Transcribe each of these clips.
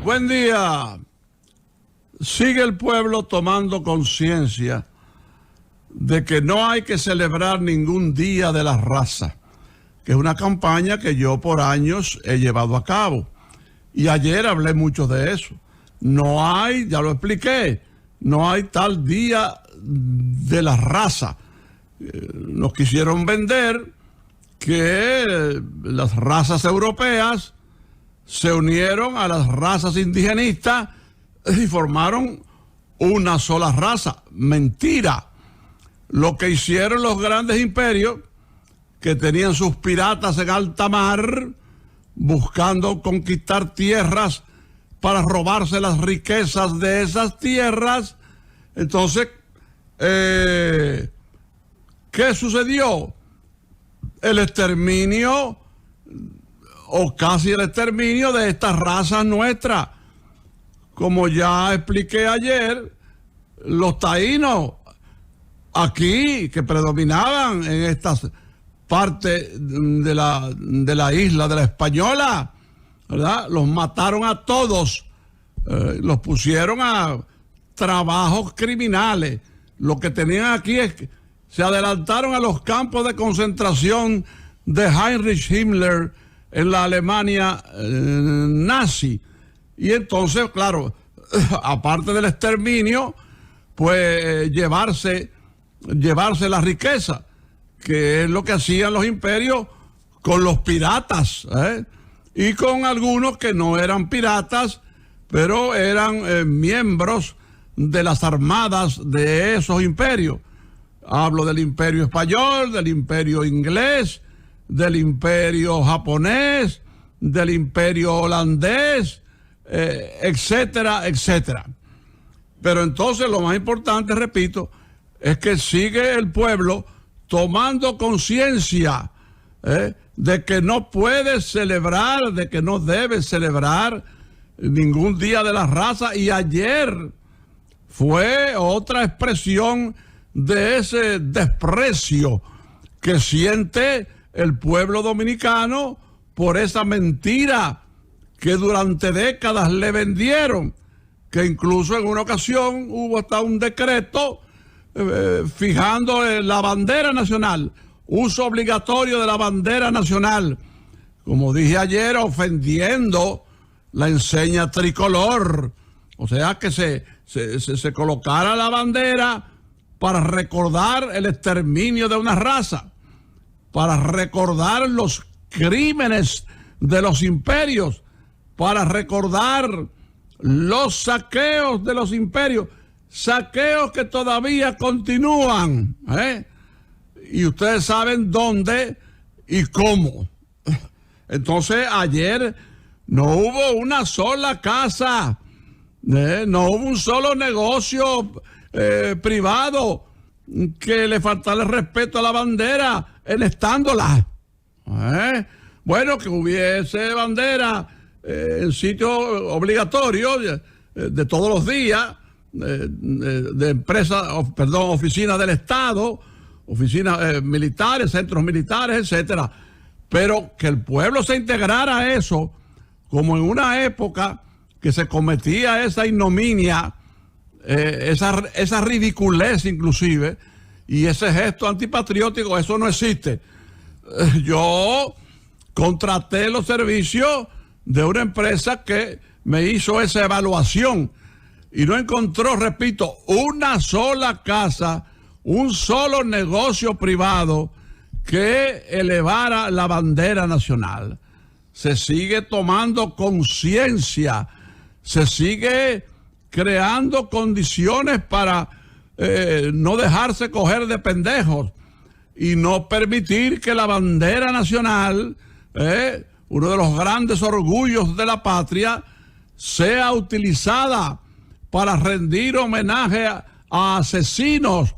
Buen día. Sigue el pueblo tomando conciencia de que no hay que celebrar ningún día de la raza, que es una campaña que yo por años he llevado a cabo. Y ayer hablé mucho de eso. No hay, ya lo expliqué, no hay tal día de la raza. Nos quisieron vender que las razas europeas se unieron a las razas indigenistas y formaron una sola raza. Mentira. Lo que hicieron los grandes imperios, que tenían sus piratas en alta mar, buscando conquistar tierras para robarse las riquezas de esas tierras. Entonces, ¿qué sucedió? El exterminio, o casi el exterminio de estas razas nuestras. Como ya expliqué ayer, los taínos aquí, que predominaban en estas partes de la isla de la Española, ¿verdad? Los mataron a todos, los pusieron a trabajos criminales. Lo que tenían aquí es que se adelantaron a los campos de concentración de Heinrich Himmler en la Alemania nazi. Y entonces, claro, aparte del exterminio, pues llevarse la riqueza, que es lo que hacían los imperios con los piratas, y con algunos que no eran piratas, pero eran miembros de las armadas de esos imperios. Hablo del imperio español, del imperio inglés, del imperio japonés, del imperio holandés, etcétera, etcétera. Pero entonces lo más importante, repito, es que sigue el pueblo tomando conciencia de que no puede celebrar, de que no debe celebrar ningún día de la raza. Y ayer fue otra expresión de ese desprecio que siente el pueblo dominicano por esa mentira que durante décadas le vendieron, que incluso en una ocasión hubo hasta un decreto fijando la bandera nacional, uso obligatorio de la bandera nacional, como dije ayer, ofendiendo la enseña tricolor. O sea, que se colocara la bandera para recordar el exterminio de una raza, para recordar los crímenes de los imperios, para recordar los saqueos de los imperios, saqueos que todavía continúan, y ustedes saben dónde y cómo. Entonces ayer no hubo una sola casa, no hubo un solo negocio privado que le faltara el respeto a la bandera enestándola. Bueno, que hubiese bandera en sitios obligatorios de todos los días, de empresas, oficinas del Estado, oficinas militares, centros militares, etcétera. Pero que el pueblo se integrara a eso, como en una época que se cometía esa ignominia, esa ridiculez inclusive, y ese gesto antipatriótico, eso no existe. Yo contraté los servicios de una empresa que me hizo esa evaluación y no encontró, repito, una sola casa, un solo negocio privado que elevara la bandera nacional. Se sigue tomando conciencia, se sigue creando condiciones para no dejarse coger de pendejos y no permitir que la bandera nacional, uno de los grandes orgullos de la patria, sea utilizada para rendir homenaje a asesinos,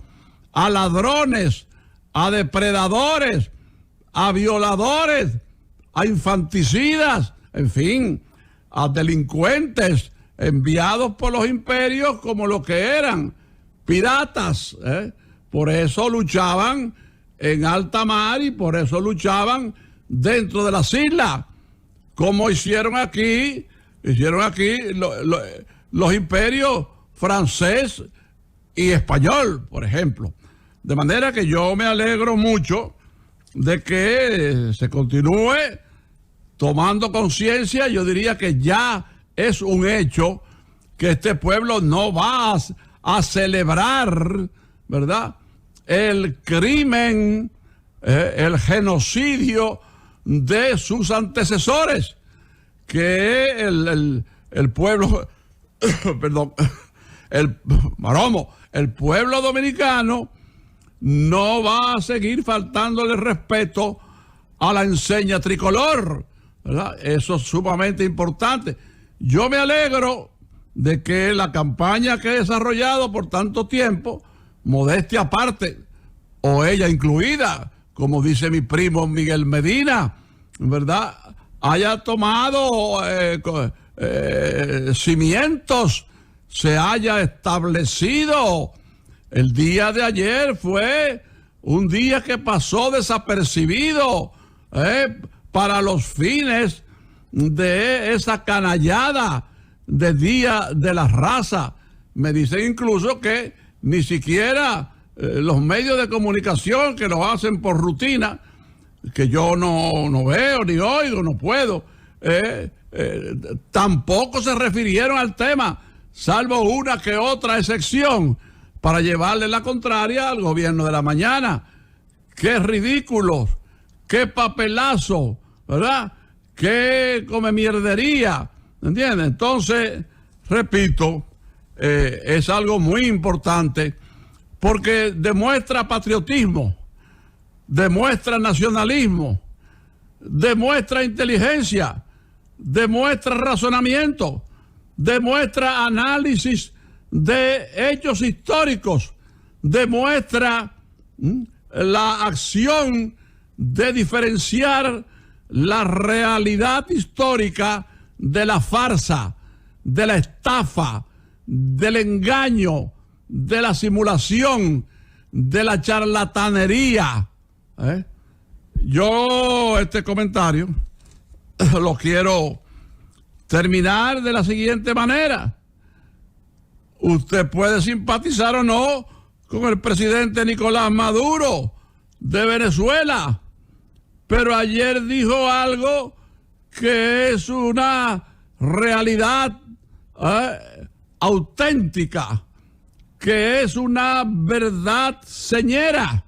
a ladrones, a depredadores, a violadores, a infanticidas, en fin, a delincuentes enviados por los imperios como lo que eran, piratas. Por eso luchaban en alta mar y por eso luchaban dentro de las islas, como hicieron aquí hicieron aquí los imperios francés y español, por ejemplo. De manera que yo me alegro mucho de que se continúe tomando conciencia. Yo diría que ya es un hecho que este pueblo no va a celebrar, ¿verdad?, el crimen, el genocidio de sus antecesores, que el pueblo, perdón, el pueblo dominicano no va a seguir faltándole respeto a la enseña tricolor, ¿verdad? Eso es sumamente importante. Yo me alegro de que la campaña que he desarrollado por tanto tiempo, modestia aparte, o ella incluida, como dice mi primo Miguel Medina, ¿verdad?, haya tomado cimientos, se haya establecido. El día de ayer fue un día que pasó desapercibido para los fines de esa canallada de Día de la Raza. Me dicen incluso que ni siquiera los medios de comunicación, que lo hacen por rutina, que yo no veo ni oigo, no puedo, tampoco se refirieron al tema, salvo una que otra excepción, para llevarle la contraria al gobierno de la mañana. ¡Qué ridículos! ¡Qué papelazo! ¿Verdad? ¡Qué come mierdería! ¿Entiendes? Entonces, repito, es algo muy importante porque demuestra patriotismo, demuestra nacionalismo, demuestra inteligencia, demuestra razonamiento, demuestra análisis de hechos históricos, demuestra la acción de diferenciar la realidad histórica de la farsa, de la estafa, del engaño, de la simulación, de la charlatanería. Yo este comentario lo quiero terminar de la siguiente manera. Usted puede simpatizar o no con el presidente Nicolás Maduro de Venezuela, pero ayer dijo algo que es una realidad auténtica, que es una verdad señera,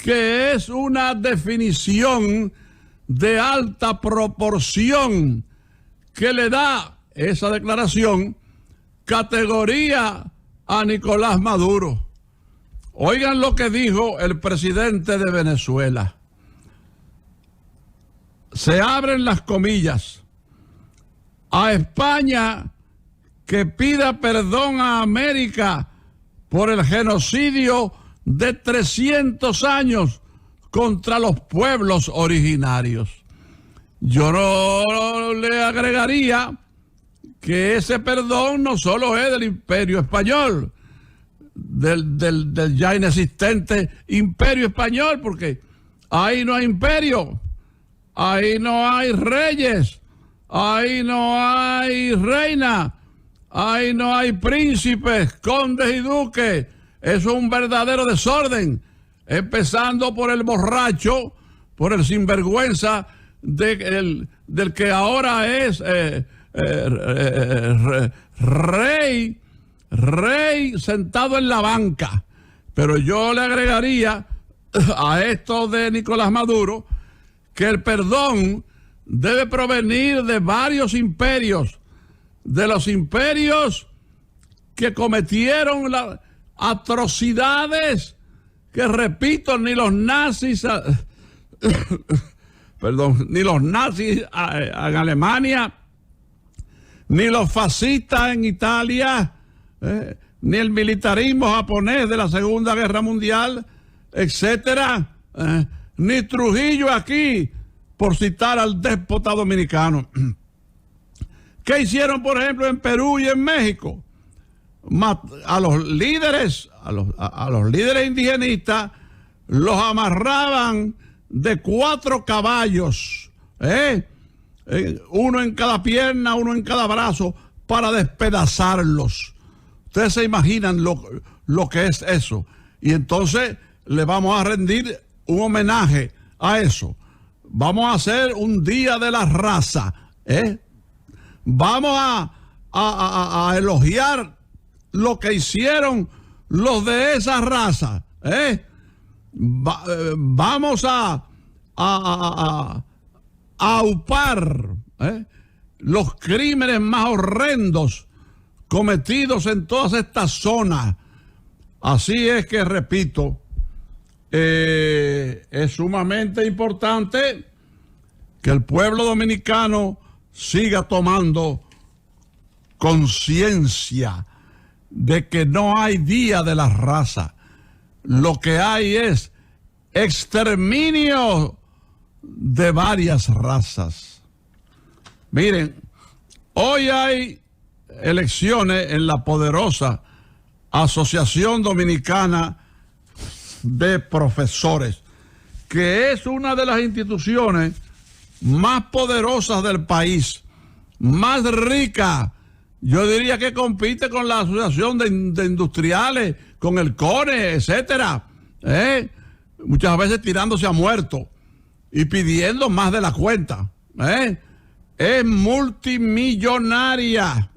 que es una definición de alta proporción que le da esa declaración categoría a Nicolás Maduro. Oigan lo que dijo el presidente de Venezuela. Se abren las comillas. A España que pida perdón a América por el genocidio de 300 años contra los pueblos originarios. Yo no le agregaría que ese perdón no solo es del Imperio Español, del ya inexistente Imperio Español, porque ahí no hay imperio, ahí no hay reyes, ahí no hay reina, ahí no hay príncipes, condes y duques. Eso es un verdadero desorden, empezando por el borracho, por el sinvergüenza del que ahora es rey sentado en la banca. Pero yo le agregaría a esto de Nicolás Maduro que el perdón debe provenir de varios imperios, de los imperios que cometieron las atrocidades que, repito, ni los nazis ni los nazis en Alemania, ni los fascistas en Italia, ni el militarismo japonés de la Segunda Guerra Mundial, etcétera, ni Trujillo aquí, por citar al déspota dominicano. ¿Qué hicieron, por ejemplo, en Perú y en México? A los líderes, a los líderes indigenistas los amarraban de 4 caballos, uno en cada pierna, uno en cada brazo, para despedazarlos. Ustedes se imaginan lo que es eso. Y entonces le vamos a rendir un homenaje a eso. Vamos a hacer un día de la raza. Vamos a elogiar lo que hicieron los de esa raza. Vamos a aupar los crímenes más horrendos cometidos en todas estas zonas. Así es que, repito, es sumamente importante que el pueblo dominicano siga tomando conciencia de que no hay día de la raza. Lo que hay es exterminio de varias razas. Miren, hoy hay elecciones en la poderosa Asociación Dominicana de Profesores, que es una de las instituciones más poderosas del país, más rica. Yo diría que compite con la Asociación de Industriales, con el CONE, etcétera. Muchas veces tirándose a muerto y pidiendo más de la cuenta. Es multimillonaria.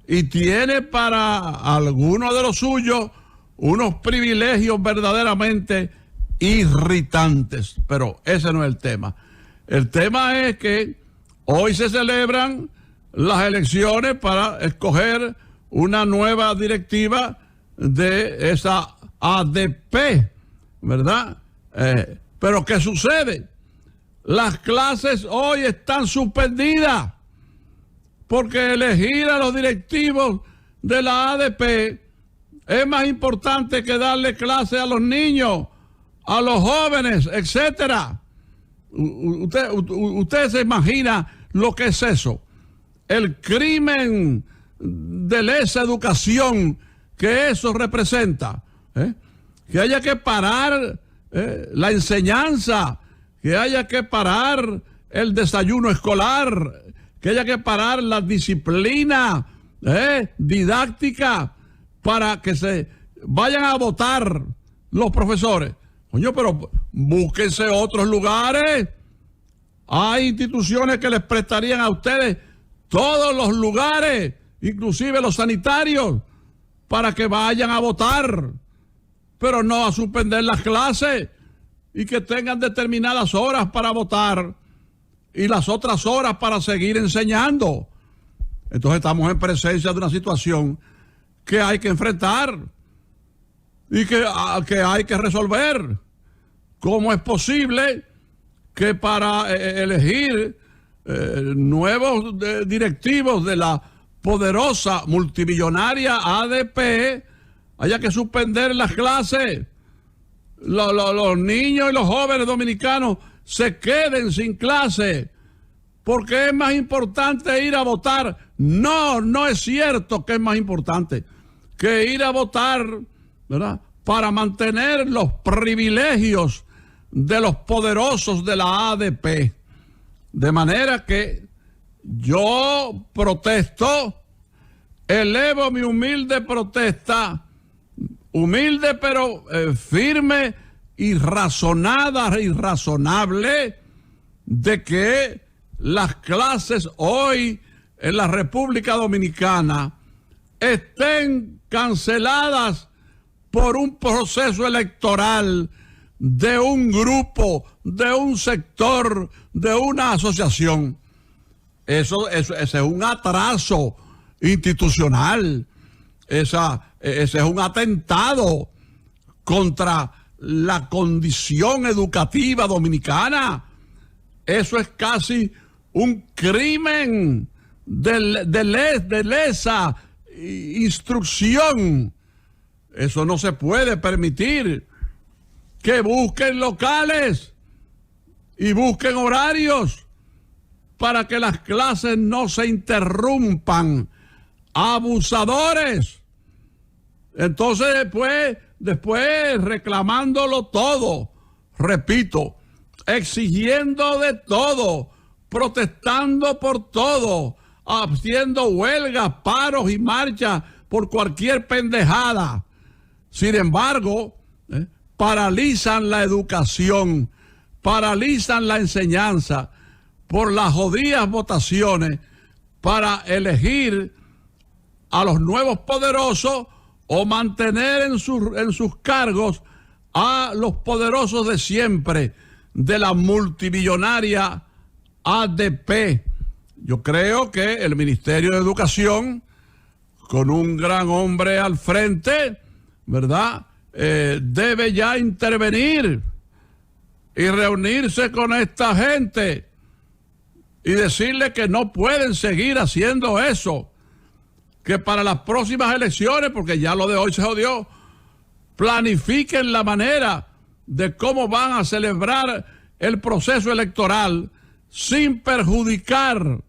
Y tiene para algunos de los suyos unos privilegios verdaderamente irritantes. Pero ese no es el tema. El tema es que hoy se celebran las elecciones para escoger una nueva directiva de esa ADP, ¿verdad? Pero ¿qué sucede? Las clases hoy están suspendidas porque elegir a los directivos de la ADP es más importante que darle clase a los niños, a los jóvenes, etcétera. Usted se imagina lo que es eso. El crimen de lesa educación que eso representa. Que haya que parar la enseñanza, que haya que parar el desayuno escolar, que haya que parar la disciplina didáctica para que se vayan a votar los profesores. Coño, pero búsquense otros lugares. Hay instituciones que les prestarían a ustedes todos los lugares, inclusive los sanitarios, para que vayan a votar, pero no a suspender las clases y que tengan determinadas horas para votar y las otras horas para seguir enseñando. Entonces estamos en presencia de una situación que hay que enfrentar y que hay que resolver. ¿Cómo es posible que para elegir nuevos directivos de la poderosa multimillonaria ADP haya que suspender las clases? Los niños y los jóvenes dominicanos se queden sin clase porque es más importante ir a votar. No es cierto que es más importante que ir a votar, ¿verdad?, para mantener los privilegios de los poderosos de la ADP. De manera que yo protesto, elevo mi humilde protesta, humilde pero firme y razonada y razonable, de que las clases hoy en la República Dominicana estén canceladas por un proceso electoral de un grupo, de un sector, de una asociación. Ese es un atraso institucional. Ese es un atentado contra la condición educativa dominicana. Eso es casi un crimen de lesa instrucción. Eso no se puede permitir. Que busquen locales y busquen horarios para que las clases no se interrumpan. Abusadores. Entonces después reclamándolo todo, repito, exigiendo de todo, protestando por todo, haciendo huelgas, paros y marchas por cualquier pendejada. Sin embargo, paralizan la educación, paralizan la enseñanza por las jodidas votaciones para elegir a los nuevos poderosos o mantener en sus cargos a los poderosos de siempre, de la multimillonaria ADP. Yo creo que el Ministerio de Educación, con un gran hombre al frente, ¿verdad?, debe ya intervenir y reunirse con esta gente y decirle que no pueden seguir haciendo eso, que para las próximas elecciones, porque ya lo de hoy se jodió, planifiquen la manera de cómo van a celebrar el proceso electoral sin perjudicar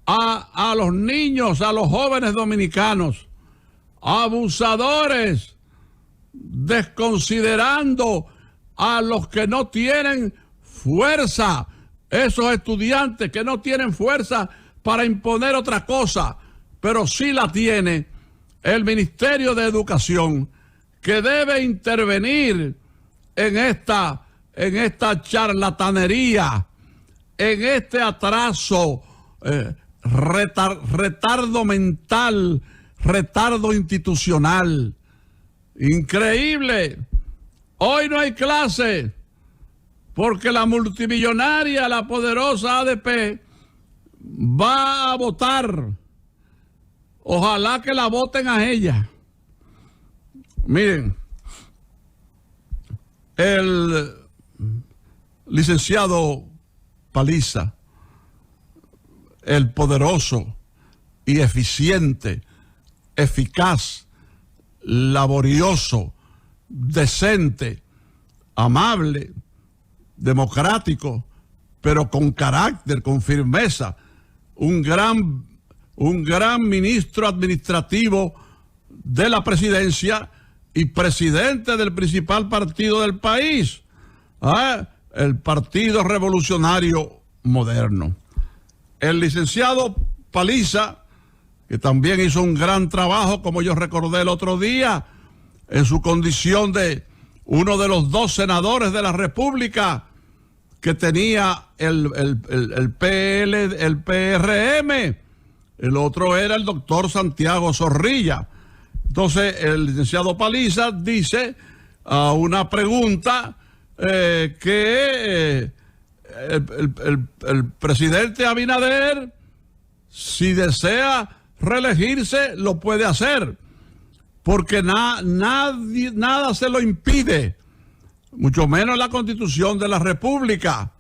a los niños, a los jóvenes dominicanos. Abusadores, desconsiderando a los que no tienen fuerza, esos estudiantes que no tienen fuerza para imponer otra cosa, pero sí la tiene el Ministerio de Educación, que debe intervenir en esta charlatanería, en este atraso, retardo mental, retardo institucional. Increíble. Hoy no hay clase porque la multimillonaria, la poderosa ADP va a votar. Ojalá que la voten a ella. Miren, el licenciado Paliza, el poderoso y eficiente, eficaz, laborioso, decente, amable, democrático, pero con carácter, con firmeza, un gran ministro administrativo de la presidencia y presidente del principal partido del país, el Partido Revolucionario Moderno. El licenciado Paliza, que también hizo un gran trabajo, como yo recordé el otro día, en su condición de uno de los 2 senadores de la República que tenía el PRM. El otro era el doctor Santiago Zorrilla. Entonces, el licenciado Paliza dice a una pregunta que el presidente Abinader, si desea reelegirse, lo puede hacer, porque nada se lo impide, mucho menos la Constitución de la República.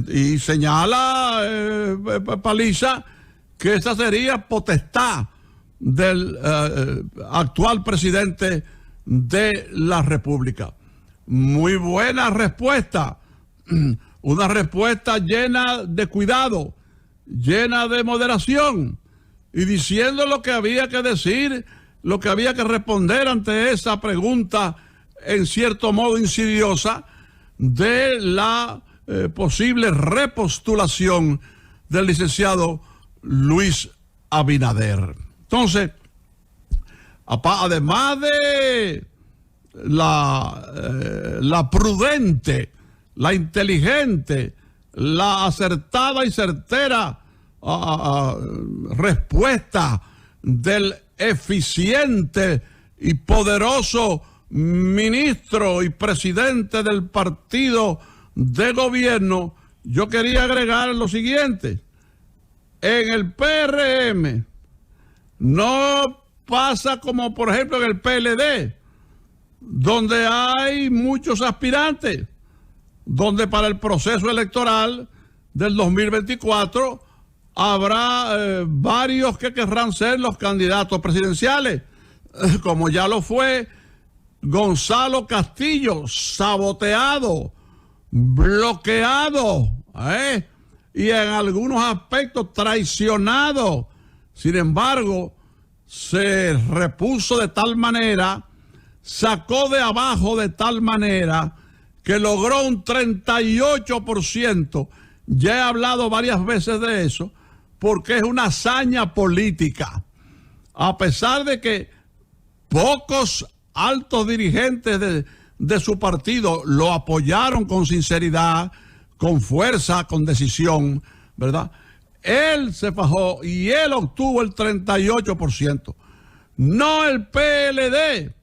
Y señala Paliza que esa sería potestad del actual presidente de la República. Muy buena respuesta, una respuesta llena de cuidado, llena de moderación, y diciendo lo que había que decir, lo que había que responder ante esa pregunta, en cierto modo insidiosa, de la posible repostulación del licenciado Luis Abinader. Entonces, además de la prudente, la inteligente, la acertada y certera respuesta del eficiente y poderoso ministro y presidente del partido de gobierno, yo quería agregar lo siguiente. En el PRM no pasa como por ejemplo en el PLD, donde hay muchos aspirantes, donde para el proceso electoral del 2024 habrá varios que querrán ser los candidatos presidenciales, como ya lo fue Gonzalo Castillo, saboteado, bloqueado, y en algunos aspectos traicionado. Sin embargo, se repuso de tal manera, sacó de abajo de tal manera que logró un 38%, Ya he hablado varias veces de eso, porque es una hazaña política. A pesar de que pocos altos dirigentes de su partido lo apoyaron con sinceridad, con fuerza, con decisión, ¿verdad? Él se fajó y él obtuvo el 38%. No el PLD,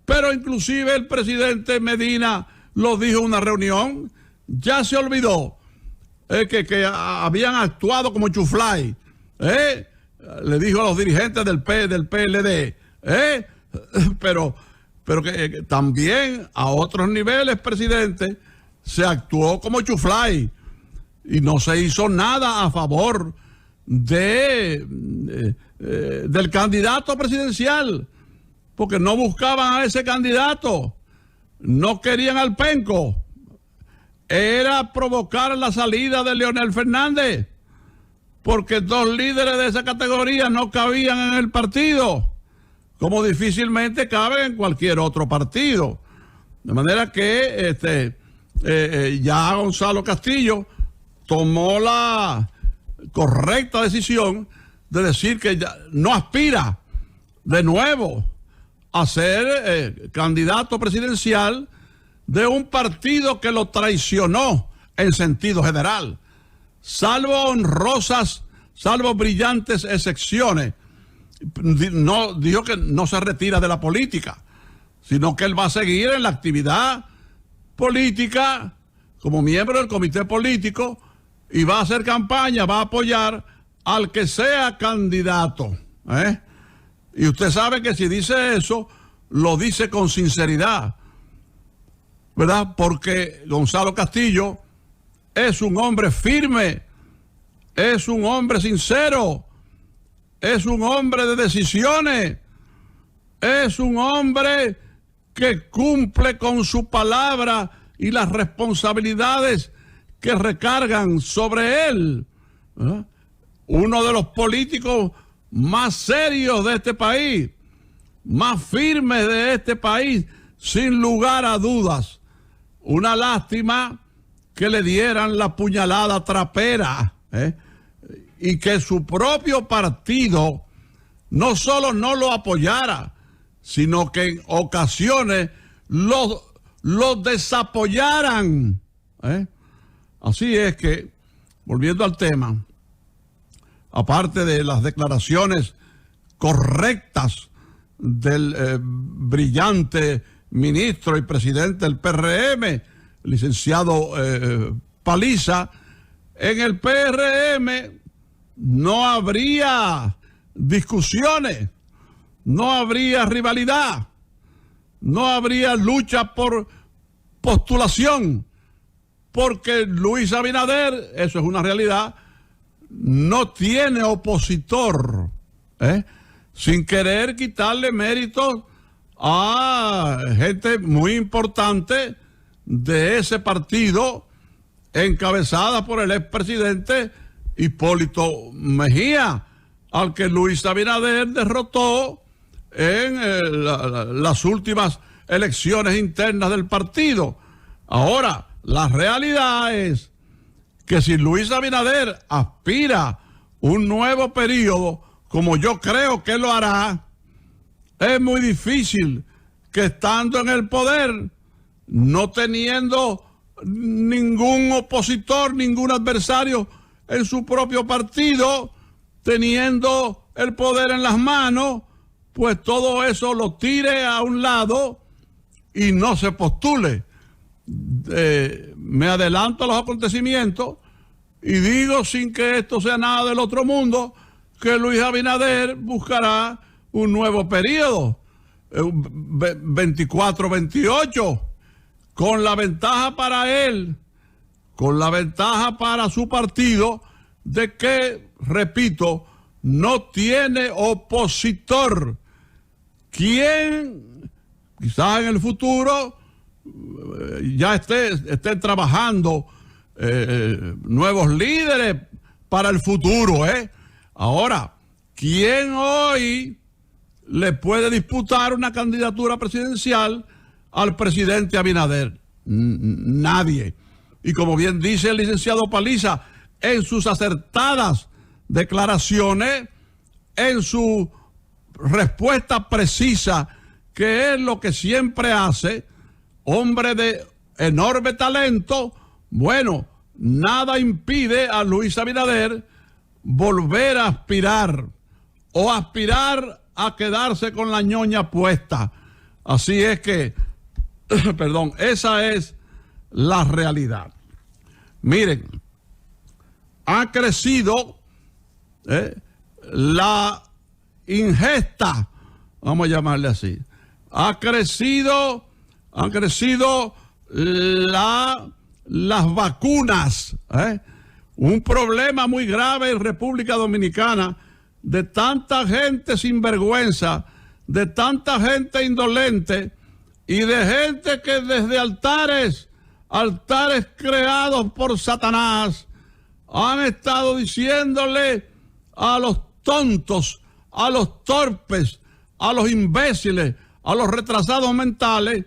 pero inclusive el presidente Medina lo dijo en una reunión, ya se olvidó que habían actuado como chuflay, le dijo a los dirigentes del PLD, pero que también a otros niveles, presidente, se actuó como chuflay y no se hizo nada a favor del candidato presidencial, porque no buscaban a ese candidato, no querían al penco, era provocar la salida de Leonel Fernández, porque dos líderes de esa categoría no cabían en el partido, como difícilmente caben en cualquier otro partido. De manera que ya Gonzalo Castillo tomó la correcta decisión de decir que ya no aspira de nuevo a ser candidato presidencial de un partido que lo traicionó en sentido general, salvo honrosas, salvo brillantes excepciones. No dijo que no se retira de la política, sino que él va a seguir en la actividad política como miembro del comité político y va a hacer campaña, va a apoyar al que sea candidato, Y usted sabe que si dice eso, lo dice con sinceridad, ¿verdad? Porque Gonzalo Castillo es un hombre firme, es un hombre sincero, es un hombre de decisiones, es un hombre que cumple con su palabra y las responsabilidades que recargan sobre él. Uno de los políticos más serios de este país, más firmes de este país, sin lugar a dudas. Una lástima que le dieran la puñalada trapera, y que su propio partido no solo no lo apoyara, sino que en ocasiones lo desapoyaran. Así es que, volviendo al tema, aparte de las declaraciones correctas del brillante ministro y presidente del PRM, licenciado Paliza, en el PRM no habría discusiones, no habría rivalidad, no habría lucha por postulación, porque Luis Abinader, eso es una realidad, no tiene opositor, sin querer quitarle méritos a gente muy importante de ese partido, encabezada por el expresidente Hipólito Mejía, al que Luis Abinader derrotó en las últimas elecciones internas del partido. Ahora, la realidad es que si Luis Abinader aspira un nuevo periodo, como yo creo que lo hará, es muy difícil que estando en el poder, no teniendo ningún opositor, ningún adversario en su propio partido, teniendo el poder en las manos, pues todo eso lo tire a un lado y no se postule. Me adelanto a los acontecimientos y digo, sin que esto sea nada del otro mundo, que Luis Abinader buscará un nuevo periodo, 24-28, con la ventaja para él, con la ventaja para su partido, de que, repito, no tiene opositor. ¿Quién quizás en el futuro ya estén trabajando nuevos líderes para el futuro, Ahora, ¿quién hoy le puede disputar una candidatura presidencial al presidente Abinader? Nadie. y como bien dice el licenciado Paliza, en sus acertadas declaraciones, en su respuesta precisa, que es lo que siempre hace, hombre de enorme talento, bueno, nada impide a Luis Abinader volver a aspirar o aspirar a quedarse con la ñoña puesta. Así es que, perdón, esa es la realidad. Miren, ha crecido la ingesta, vamos a llamarle así, han crecido las vacunas, un problema muy grave en República Dominicana, de tanta gente sinvergüenza, de tanta gente indolente y de gente que desde altares creados por Satanás, han estado diciéndole a los tontos, a los torpes, a los imbéciles, a los retrasados mentales,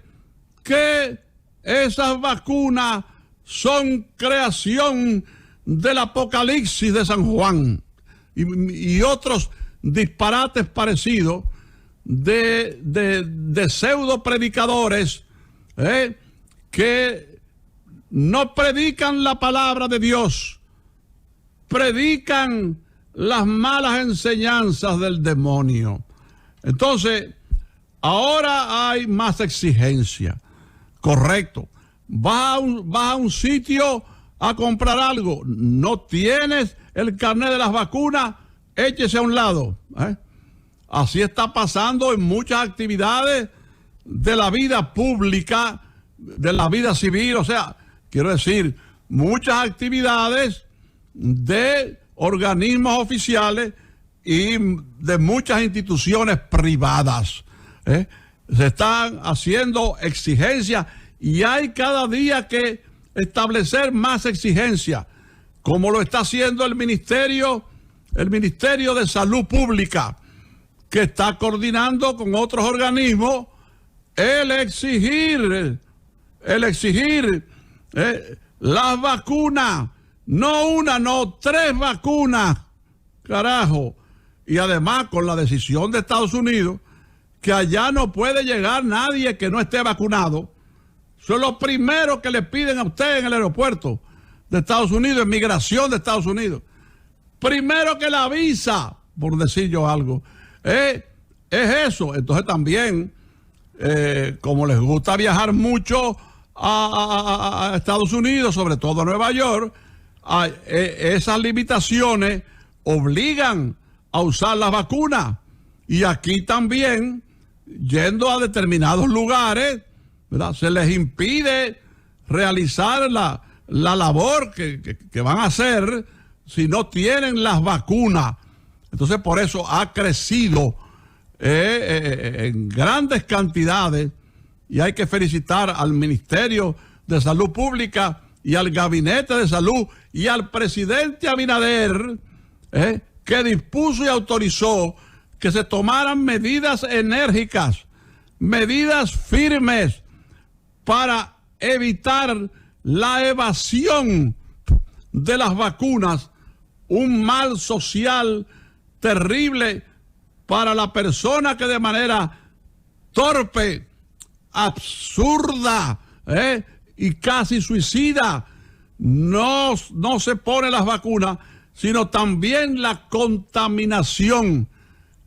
que esas vacunas son creación del Apocalipsis de San Juan y otros disparates parecidos de pseudo predicadores que no predican la palabra de Dios, predican las malas enseñanzas del demonio. Entonces, ahora hay más exigencia. Correcto. Vas a un sitio a comprar algo, no tienes el carnet de las vacunas, échese a un lado. Así está pasando en muchas actividades de la vida pública, de la vida civil, o sea, quiero decir, muchas actividades de organismos oficiales y de muchas instituciones privadas. Se están haciendo exigencias y hay cada día que establecer más exigencias, como lo está haciendo el Ministerio de Salud Pública, que está coordinando con otros organismos el exigir las vacunas, no una, no 3 vacunas, carajo. Y además con la decisión de Estados Unidos, que allá no puede llegar nadie que no esté vacunado. Eso es lo primero que le piden a usted en el aeropuerto de Estados Unidos, en migración de Estados Unidos. Primero que la visa, por decir yo algo, es eso. Entonces también, como les gusta viajar mucho a Estados Unidos, sobre todo a Nueva York, esas limitaciones obligan a usar las vacunas. Y aquí también, yendo a determinados lugares, ¿verdad?, se les impide realizar la labor que van a hacer si no tienen las vacunas. Entonces, por eso ha crecido en grandes cantidades, y hay que felicitar al Ministerio de Salud Pública y al Gabinete de Salud y al presidente Abinader, que dispuso y autorizó que se tomaran medidas enérgicas, medidas firmes para evitar la evasión de las vacunas, un mal social terrible para la persona que de manera torpe, absurda y casi suicida no se pone las vacunas, sino también la contaminación,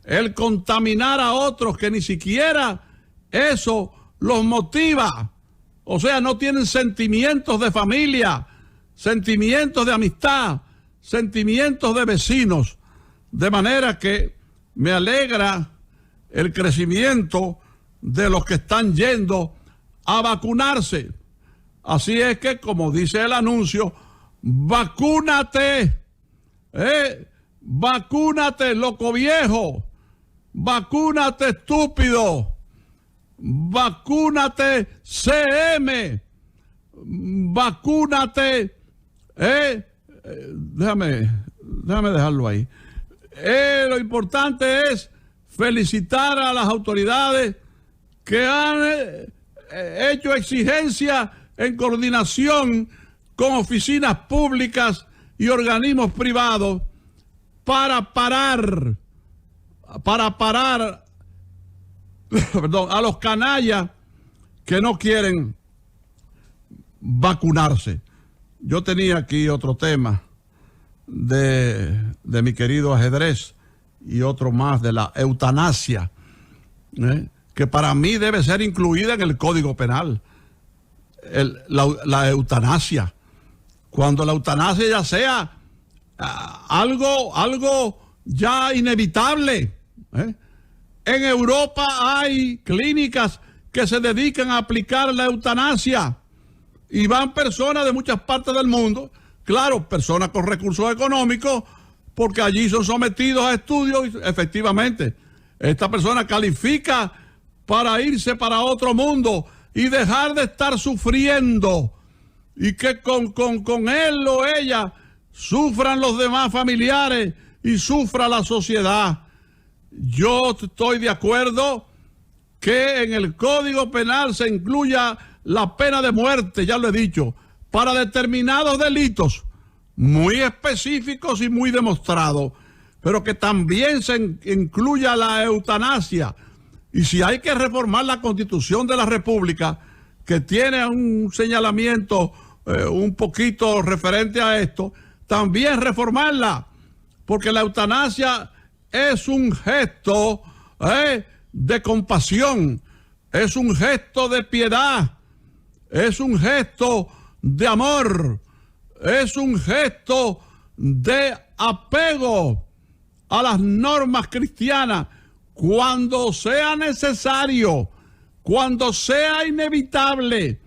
el contaminar a otros que ni siquiera eso los motiva. O sea, no tienen sentimientos de familia, sentimientos de amistad, sentimientos de vecinos. De manera que me alegra el crecimiento de los que están yendo a vacunarse. Así es que, como dice el anuncio, vacúnate, vacúnate, loco viejo, vacúnate, estúpido, vacúnate, CM, vacúnate, déjame dejarlo ahí. Lo importante es felicitar a las autoridades que han hecho exigencia en coordinación con oficinas públicas y organismos privados para parar perdón, a los canallas que no quieren vacunarse. Yo tenía aquí otro tema de mi querido ajedrez y otro más de la eutanasia, que para mí debe ser incluida en el Código Penal. La eutanasia. Cuando la eutanasia ya sea algo ya inevitable. En Europa hay clínicas que se dedican a aplicar la eutanasia y van personas de muchas partes del mundo, claro, personas con recursos económicos, porque allí son sometidos a estudios y efectivamente esta persona califica para irse para otro mundo y dejar de estar sufriendo y que con él o ella sufran los demás familiares y sufra la sociedad. Yo estoy de acuerdo que en el Código Penal se incluya la pena de muerte, ya lo he dicho, para determinados delitos muy específicos y muy demostrados, pero que también se incluya la eutanasia. Y si hay que reformar la Constitución de la República, que tiene un señalamiento un poquito referente a esto, también reformarla, porque la eutanasia es un gesto de compasión, es un gesto de piedad, es un gesto de amor, es un gesto de apego a las normas cristianas cuando sea necesario, cuando sea inevitable,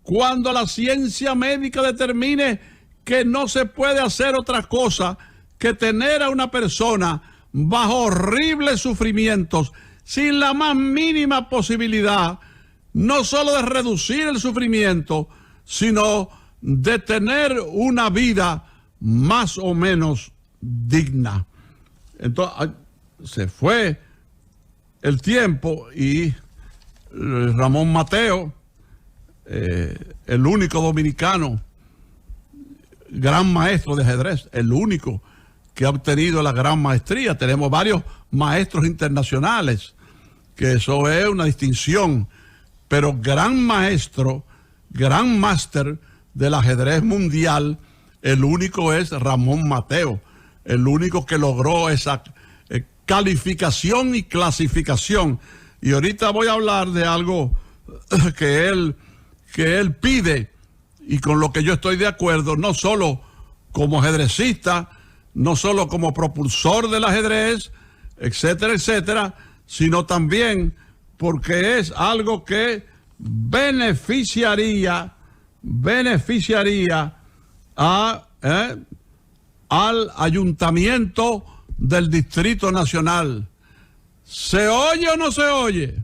cuando la ciencia médica determine que no se puede hacer otra cosa que tener a una persona bajo horribles sufrimientos, sin la más mínima posibilidad, no solo de reducir el sufrimiento, sino de tener una vida más o menos digna. Entonces, se fue el tiempo y Ramón Mateo, el único dominicano, gran maestro de ajedrez, el único que ha obtenido la gran maestría. Tenemos varios maestros internacionales, que eso es una distinción, pero gran maestro, gran máster del ajedrez mundial, el único es Ramón Mateo, el único que logró esa calificación y clasificación. Y ahorita voy a hablar de algo que él pide y con lo que yo estoy de acuerdo, no solo como ajedrecista, no solo como propulsor del ajedrez, etcétera, etcétera, sino también porque es algo que beneficiaría al Ayuntamiento del Distrito Nacional. ¿Se oye o no se oye?